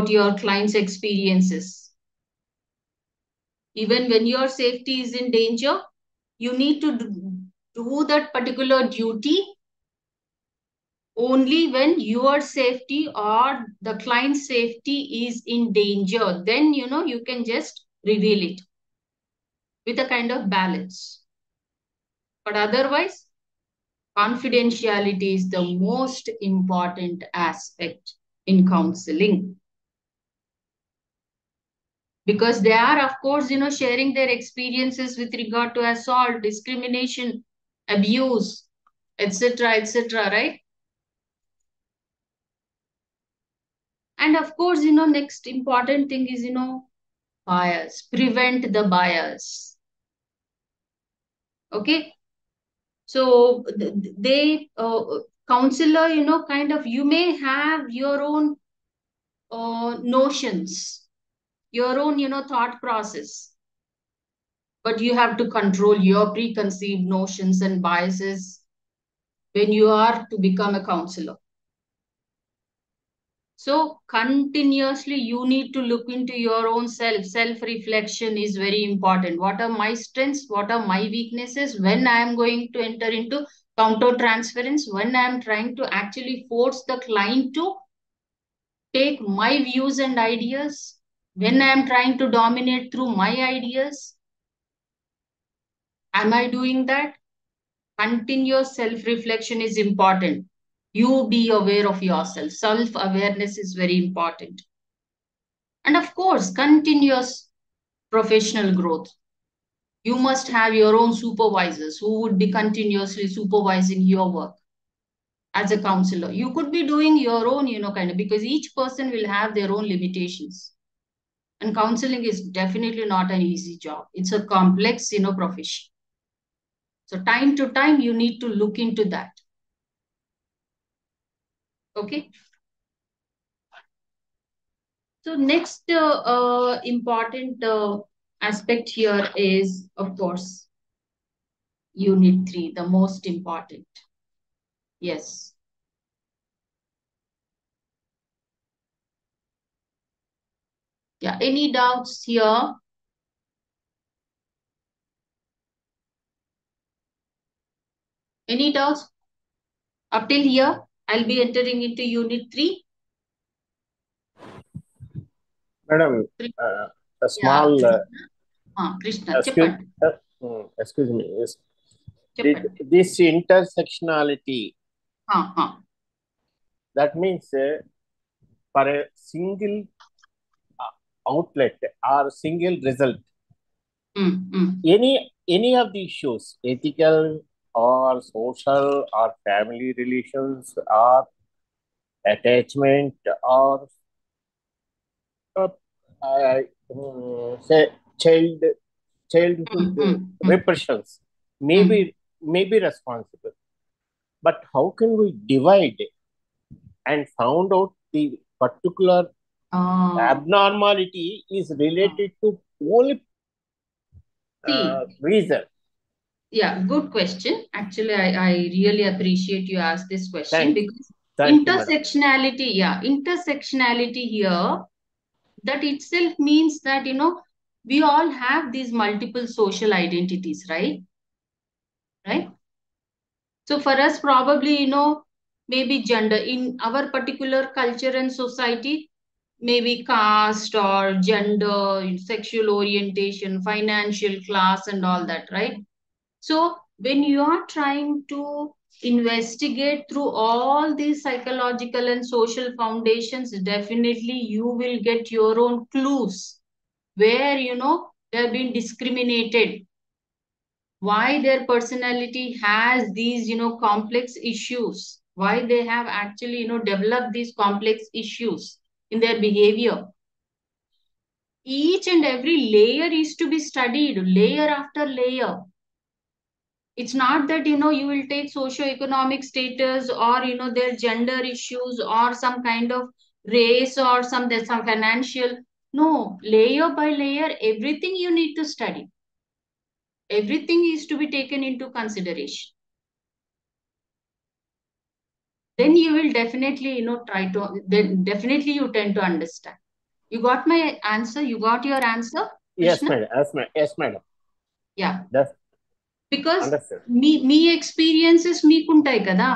about your client's experiences. Even when your safety is in danger, you need to do that particular duty only when your safety or the client's safety is in danger. Then, you can just reveal it with a kind of balance. But otherwise, confidentiality is the most important aspect in counseling. Because they are, of course, sharing their experiences with regard to assault, discrimination, abuse, etc., etc., right? And of course, next important thing is, bias. Prevent the bias. Okay. So they, counselor, kind of, you may have your own notions, your own, thought process. But you have to control your preconceived notions and biases when you are to become a counselor. So continuously you need to look into your own self. Self-reflection is very important. What are my strengths? What are my weaknesses? When I am going to enter into counter-transference, when I am trying to actually force the client to take my views and ideas, when I am trying to dominate through my ideas, am I doing that? Continuous self-reflection is important. You be aware of yourself. Self-awareness is very important. And of course, continuous professional growth. You must have your own supervisors who would be continuously supervising your work as a counselor. You could be doing your own, kind of, because each person will have their own limitations. And counseling is definitely not an easy job. It's a complex, profession. So time to time, you need to look into that. Okay. So next important aspect here is, of course, Unit 3, the most important. Yes. Yeah, any doubts here? Any doubts? Up till here, I'll be entering into Unit 3. Madam, a small... Krishna, excuse me. Yes. This intersectionality, that means for a single outlet or single result, any of the issues, ethical or social or family relations or attachment or say childhood repressions may be responsible. But how can we divide and found out the particular abnormality is related to only reason? Yeah, good question. Actually, I really appreciate you asked this question. Because Thank intersectionality, intersectionality here, that itself means that, we all have these multiple social identities, right? Right? So for us, probably, maybe gender in our particular culture and society, maybe caste or gender, sexual orientation, financial class and all that, right? So when you are trying to investigate through all these psychological and social foundations, definitely you will get your own clues where, they have been discriminated, why their personality has these, complex issues, why they have actually, developed these complex issues in their behavior. Each and every layer is to be studied, layer after layer. It's not that, you will take socio-economic status or, their gender issues or some kind of race or some financial. No, layer by layer, everything you need to study. Everything is to be taken into consideration. Then you will definitely, then definitely you tend to understand. You got my answer? You got your answer, Yes, Krishna? madam. Yes, madam. Yeah. That's Because understood. మీ experiences మీకుంటాయి కదా.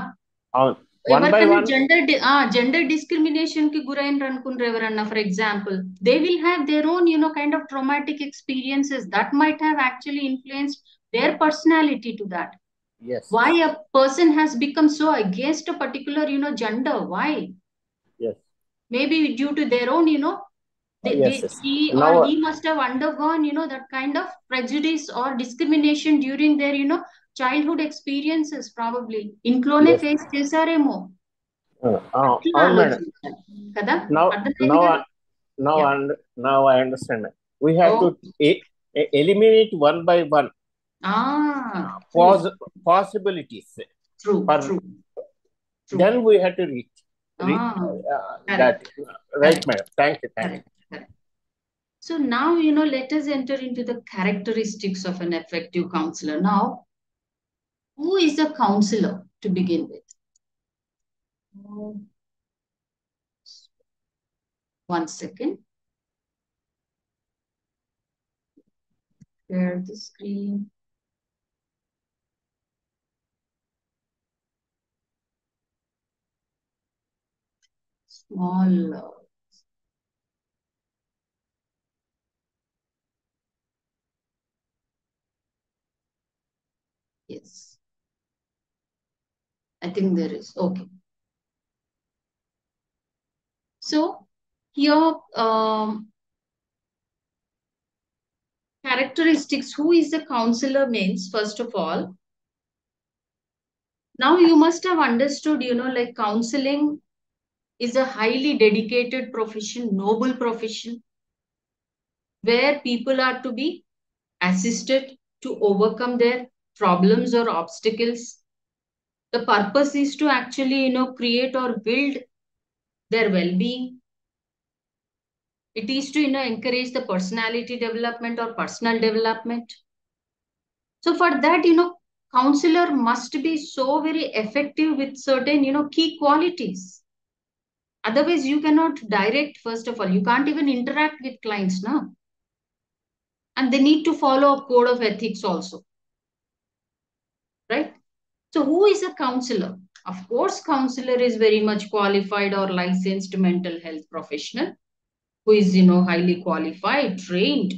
One by ఎవరికైనా one. Gender discrimination కి గురైనరు అనుకుంటారు ఎవరన్నా, for example they will have their own kind of traumatic experiences that might have actually influenced their personality to that. Yes. Why a person has become so against a particular gender? Why? Yes. Maybe due to their own Yes. Yes. she or Now, he must have undergone that kind of prejudice or discrimination during their childhood experiences, probably ఇంట్లోనే yes. Face చేశారేమో. అట్లా అవును madam. ఆలోచించాలి కదా. Now, అర్థమైంది now, కదా. now, yeah. now I understand. We have to okay. eliminate one by one true possibilities. True For true true. then we have to reach that. Correct Right, correct madam. Thank you. Thank you. Correct correct. So now, let us enter into the characteristics of an effective counselor. Now, who is a counselor to begin with? One second. Share the screen. Small. Yes. I think there is. Okay. So here, characteristics, who is the counselor means, first of all, now you must have understood, like counseling is a highly dedicated profession, noble profession, where people are to be assisted to overcome their problems or obstacles. The purpose is to actually, create or build their well-being. It is to, encourage the personality development or personal development. So for that, counselor must be so very effective with certain, key qualities. Otherwise, you cannot direct, first of all, you can't even interact with clients now. And they need to follow a code of ethics also. Right? So who is a counselor? Of course, counselor is very much qualified or licensed mental health professional who is, highly qualified, trained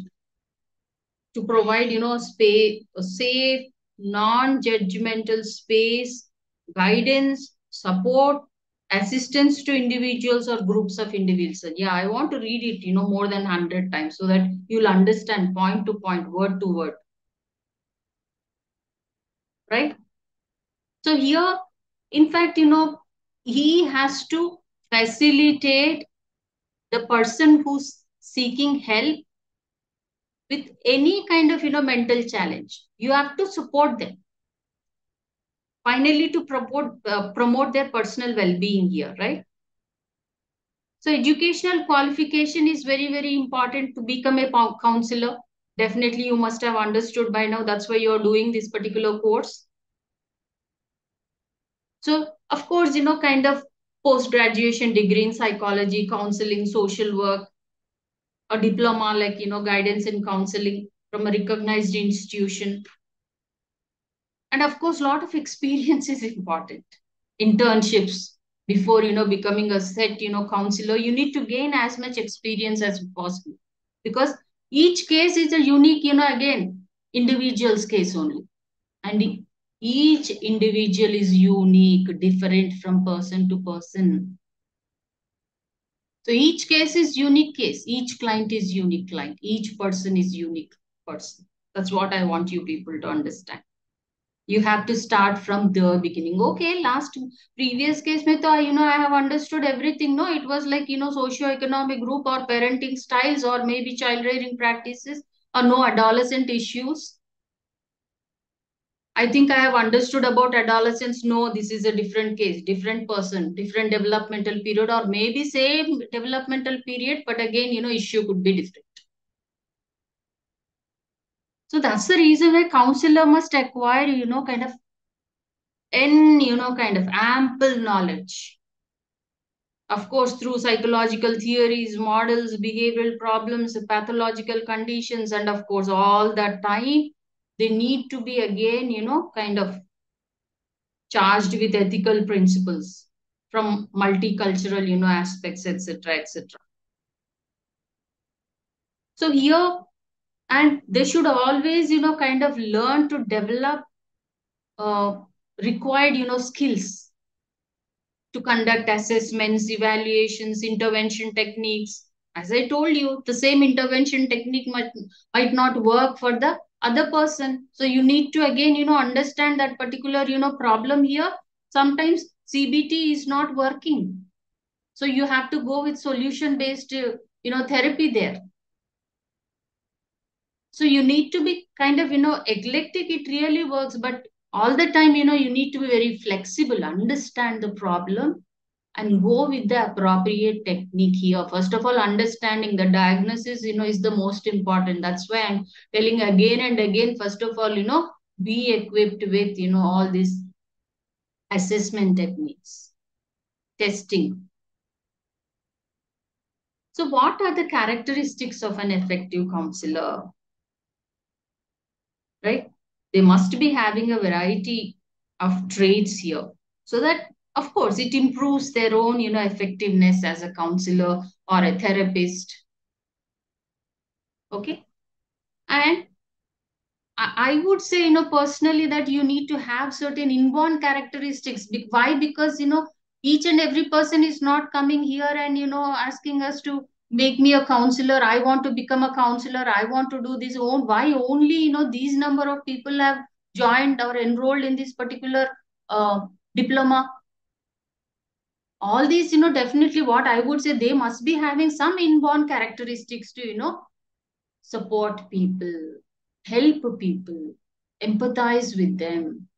to provide, a safe, non-judgmental space, guidance, support, assistance to individuals or groups of individuals. Yeah, I want to read it, more than 100 times so that you'll understand point to point, word to word. Right? So here, in fact, he has to facilitate the person who's seeking help with any kind of, mental challenge. You have to support them. Finally, to promote their personal well-being here, right? So educational qualification is very, very important to become a counselor. Definitely, you must have understood by now. That's why you're doing this particular course. So, of course, kind of post-graduation degree in psychology, counseling, social work, a diploma like, guidance and counseling from a recognized institution. And of course, a lot of experience is important. Internships before, becoming a set, counselor, you need to gain as much experience as possible because each case is a unique, again, individual's case only. And each individual is unique, different from person to person. So each case is unique case. Each client is unique client. Each person is unique person. That's what I want you people to understand. You have to start from the beginning. Okay, last previous case, I have understood everything. No, it was like, socio-economic group or parenting styles or maybe child rearing practices or no adolescent issues. I think I have understood about adolescents. No, this is a different case, different person, different developmental period, or maybe same developmental period, but again, issue could be different. So that's the reason why counselor must acquire, kind of ample knowledge Of course, through psychological theories, models, behavioral problems, pathological conditions, and of course, all that time, they need to be again, kind of charged with ethical principles from multicultural, aspects, etc., etc. So here, and they should always, kind of learn to develop uh, required, skills to conduct assessments, evaluations, intervention techniques. As I told you, the same intervention technique might not work for the other person. So you need to again, understand that particular, problem here. Sometimes CBT is not working. So you have to go with solution based, therapy there. So you need to be kind of, eclectic. It really works, but all the time, you need to be very flexible, understand the problem and go with the appropriate technique here. First of all, understanding the diagnosis, is the most important. That's why I'm telling again and again, first of all, be equipped with, all these assessment techniques, testing. So what are the characteristics of an effective counselor, right? They must be having a variety of traits here so that, of course, it improves their own, effectiveness as a counselor or a therapist. Okay. And I would say, personally that you need to have certain inborn characteristics. Why? Because, each and every person is not coming here and, asking us to make me a counselor. I want to become a counselor. I want to do this. Why only, these number of people have joined or enrolled in this particular diploma? All these, definitely what I would say, they must be having some inborn characteristics to, support people, help people, empathize with them.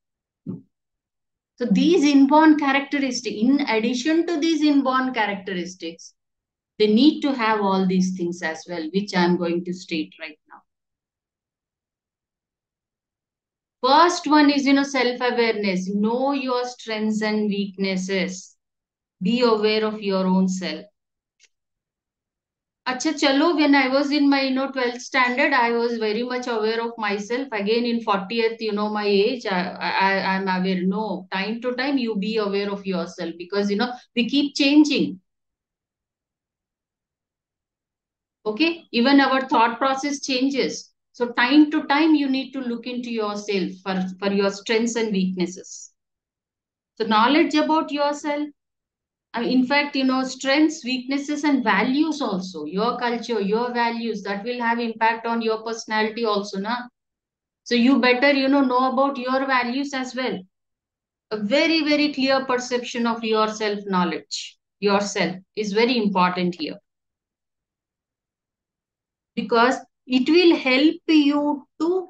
So these inborn characteristics, in addition to these inborn characteristics, they need to have all these things as well, which I'm going to state right now. First one is, self-awareness. Know your strengths and weaknesses. Be aware of your own self. Acha chalo, when I was in my 12th standard, I was very much aware of myself. Again in 40th, my age, I'm aware. No, time to time you be aware of yourself because we keep changing. Okay, even our thought process changes. So time to time you need to look into yourself for your strengths and weaknesses. So knowledge about yourself. In fact, strengths, weaknesses, and values also. Your culture, your values, that will have impact on your personality also, na? So you better, know about your values as well. A very, very clear perception of your self-knowledge, yourself is very important here because it will help you to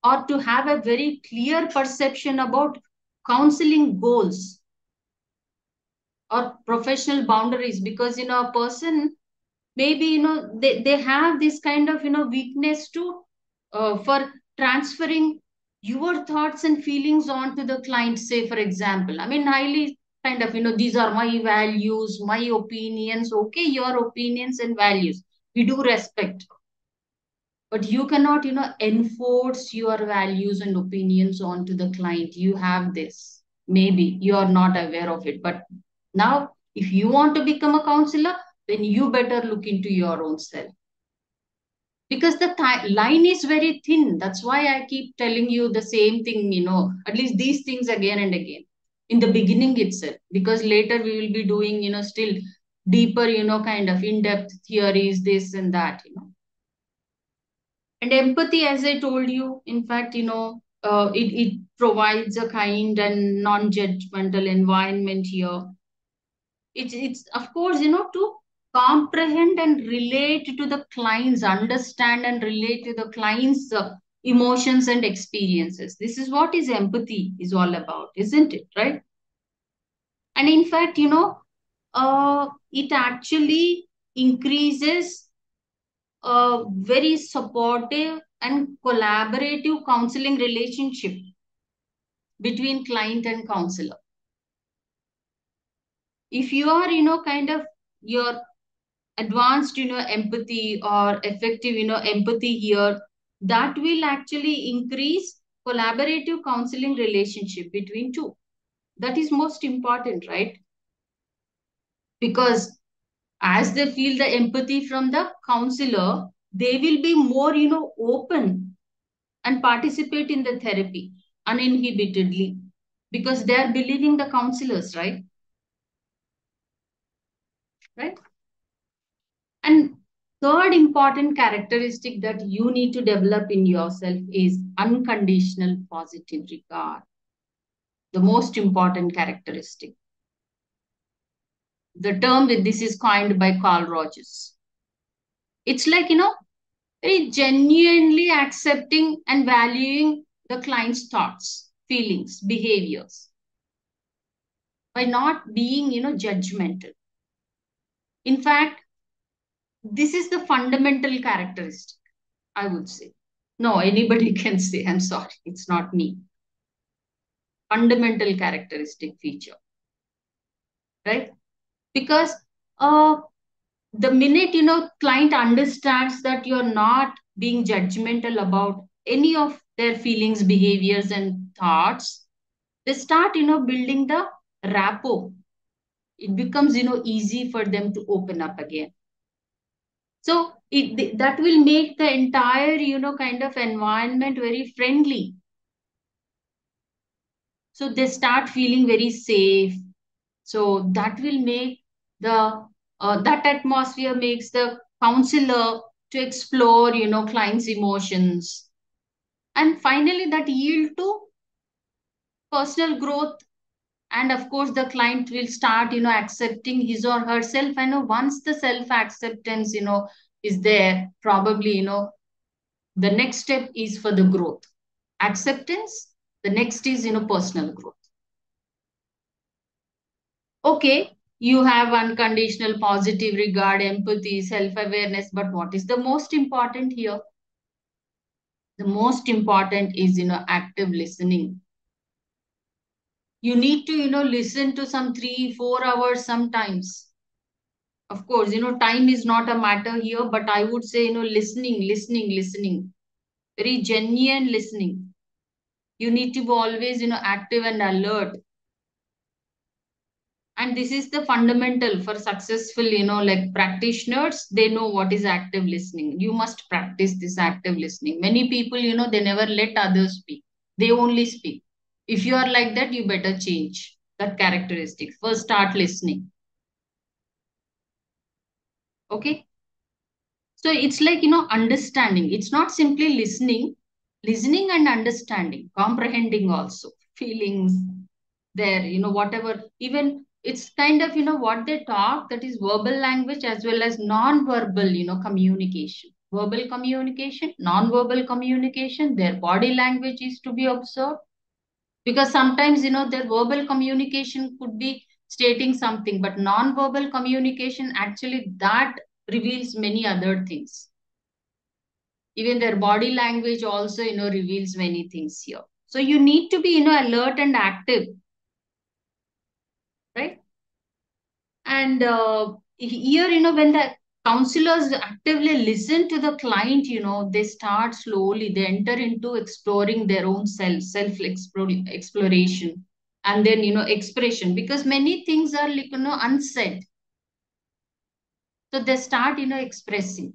or to have a very clear perception about counseling goals or professional boundaries because, a person maybe they have this kind of weakness to for transferring your thoughts and feelings onto the client, say for example, I mean highly kind of these are my values, my opinions. Okay, your opinions and values we do respect, but you cannot enforce your values and opinions onto the client. You have this, maybe you are not aware of it, but now if you want to become a counselor, then you better look into your own self because the line is very thin. That's why I keep telling you the same thing, at least these things again and again in the beginning itself, because later we will be doing still deeper kind of in-depth theories, this and that. And empathy, as I told you, in fact, it provides a kind and non-judgmental environment here. It's of course, to comprehend and relate to the clients, understand and relate to the clients' emotions and experiences. This is what is empathy is all about, isn't it? Right? And in fact, it actually increases a very supportive and collaborative counseling relationship between client and counselor. If you are, kind of your advanced, empathy or effective, empathy here, that will actually increase collaborative counseling relationship between two. That is most important, right? Because as they feel the empathy from the counselor, they will be more, open and participate in the therapy uninhibitedly because they are believing the counselors, right? Right. And third important characteristic that you need to develop in yourself is unconditional positive regard. The most important characteristic. The term with this is coined by Carl Rogers. It's like, very genuinely accepting and valuing the client's thoughts, feelings, behaviors by not being, judgmental. In fact, this is the fundamental characteristic, I would say. No, anybody can say, I'm sorry, it's not me. Fundamental characteristic feature, right? Because the minute, client understands that you're not being judgmental about any of their feelings, behaviors, and thoughts, they start, building the rapport. It becomes, easy for them to open up again. So that will make the entire, kind of environment very friendly. So they start feeling very safe. So that will make the that atmosphere makes the counselor to explore, client's emotions, and finally that yield to personal growth. And of course, the client will start, accepting his or herself. And once the self acceptance, is there, probably, the next step is for the growth. Acceptance, the next is, personal growth. Okay, you have unconditional positive regard, empathy, self awareness, but what is the most important here? The most important is, active listening. You need to, listen to some 3 4 hours sometimes. Of course, time is not a matter here, but I would say, listening, very genuine listening. You need to be always, active and alert. And this is the fundamental for successful, like practitioners, they know what is active listening. You must practice this active listening. Many people, they never let others speak. They only speak. If you are like that, you better change that characteristic. First, start listening. Okay. So it's like, understanding. It's not simply listening and understanding, comprehending also feelings there, whatever, even it's kind of, what they talk, that is verbal language as well as non-verbal, communication. Verbal communication, non-verbal communication, their body language is to be observed because sometimes, their verbal communication could be stating something, but non-verbal communication actually that reveals many other things. Even their body language also, reveals many things here. So you need to be, alert and active, right? And here, when the counselors actively listen to the client, they start slowly, they enter into exploring their own exploration, and then, expression, because many things are like, unsaid. So they start, expressing.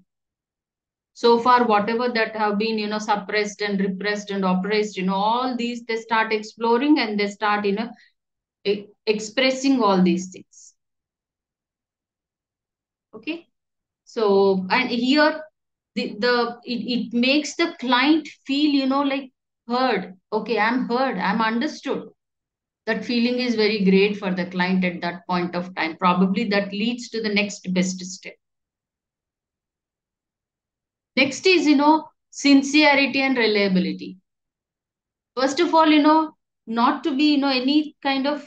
So far, whatever that have been, suppressed and repressed and oppressed, all these, they start exploring and they start, expressing all these things. Okay. So, and here it makes the client feel, like heard. Okay, I'm heard, I'm understood. That feeling is very great for the client at that point of time. Probably that leads to the next best step. Next is, sincerity and reliability. First of all, not to be, any kind of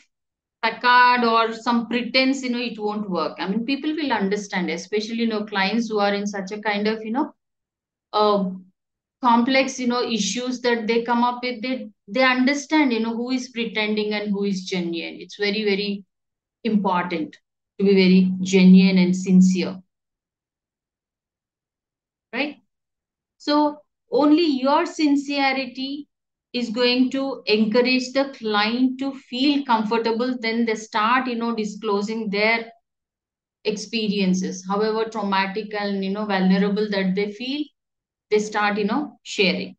facade or some pretense, it won't work. I mean, people will understand, especially, clients who are in such a kind of, uh, complex, issues that they come up with. They understand, who is pretending and who is genuine. It's very, very important to be very genuine and sincere, right? So only your sincerity is going to encourage the client to feel comfortable. Then they start, disclosing their experiences, however traumatic and, vulnerable that they feel, they start, sharing.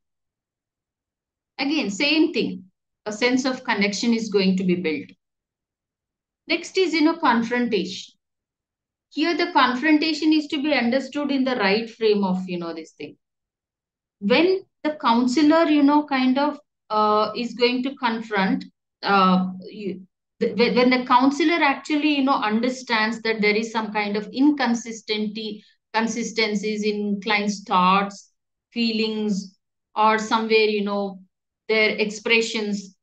Again, same thing. A sense of connection is going to be built. Next is, confrontation. Here, the confrontation is to be understood in the right frame of, this thing. When the counselor, kind of is going to confront, when the counselor actually, understands that there is some kind of consistencies in client's thoughts, feelings, or somewhere, their expressions,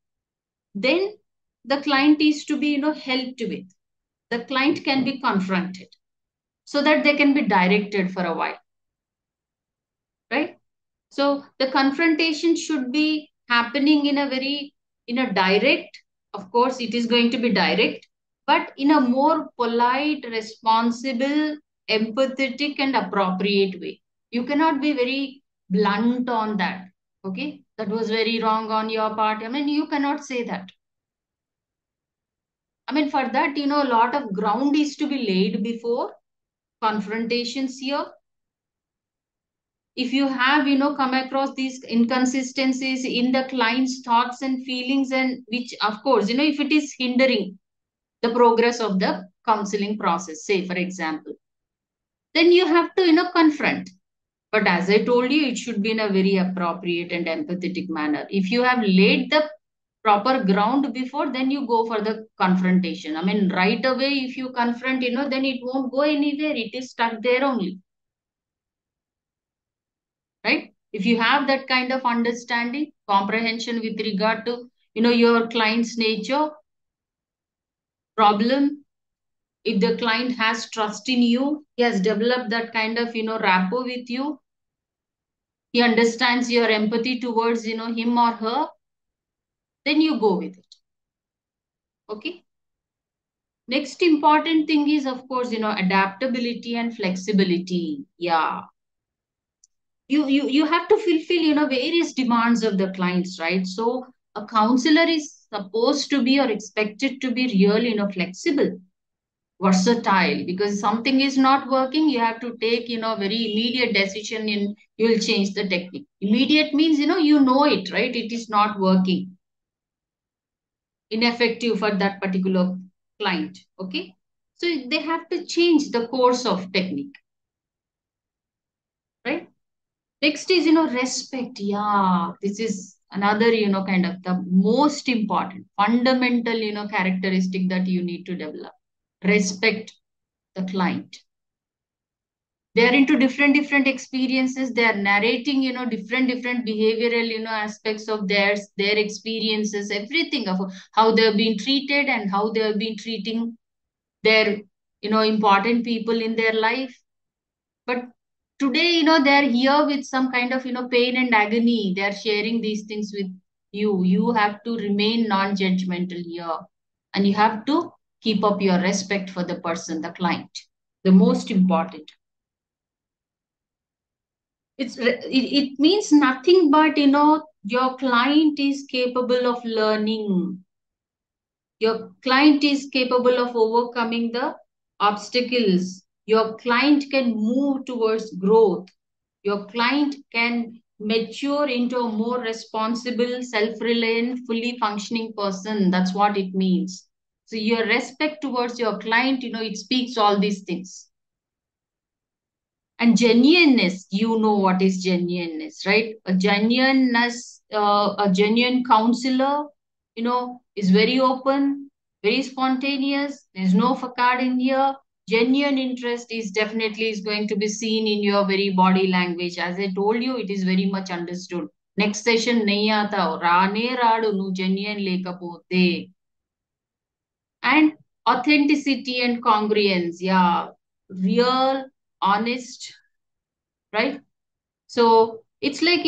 then the client is to be, helped with. The client can be confronted so that they can be directed for a while, right? So the confrontation should be happening in a direct, of course, it is going to be direct, but in a more polite, responsible, empathetic, and appropriate way. You cannot be very blunt on that. Okay, that was very wrong on your part. I mean, you cannot say that. I mean, for that, a lot of ground is to be laid before confrontations here. If you have, come across these inconsistencies in the client's thoughts and feelings, and which, of course, if it is hindering the progress of the counseling process, say, for example, then you have to, confront. But as I told you, it should be in a very appropriate and empathetic manner. If you have laid the proper ground before, then you go for the confrontation. I mean, right away, if you confront, then it won't go anywhere. It is stuck there only, right? If you have that kind of understanding, comprehension with regard to, your client's nature, problem, if the client has trust in you, he has developed that kind of, rapport with you, he understands your empathy towards, him or her, then you go with it. Okay. Next important thing is, of course, adaptability and flexibility. Yeah. You have to fulfill, various demands of the clients, right? So a counselor is supposed to be or expected to be really, flexible, versatile, because something is not working, you have to take, very immediate decision in, you will change the technique. Immediate means, you know it, right? It is not working, ineffective for that particular client. Okay. So they have to change the course of technique, right? Next is, respect. Yeah, this is another, kind of the most important, fundamental, characteristic that you need to develop. Respect the client. They are into different experiences. They are narrating, different behavioral, aspects of their experiences, everything of how they have been treated and how they have been treating their, important people in their life. But today, they're here with some kind of, pain and agony. They're sharing these things with you. You have to remain non-judgmental here. And you have to keep up your respect for the person, the client. The most important. It means nothing but, your client is capable of learning. Your client is capable of overcoming the obstacles. Your client can move towards growth. Your client can mature into a more responsible, self-reliant, fully functioning person. That's what it means. So your respect towards your client, it speaks all these things. And genuineness, you know what is genuineness, right? A genuine counselor, is very open, very spontaneous. There's no facade in here. Genuine interest is definitely is going to be seen in your very body language. As I told you, it is very much understood. Next session, nahi aata, raane raadu nu genuine lekapothe. And authenticity and congruence, yeah, real, honest, right? So it's like,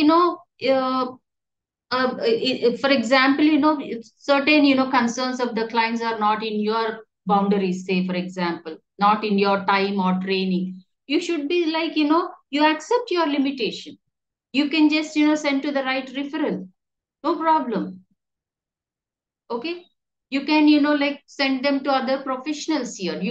for example, certain, concerns of the clients are not in your boundaries, say for example, not in your time or training. You should be like, you accept your limitation. You can just, send to the right referral. No problem. Okay. You can, like send them to other professionals here. You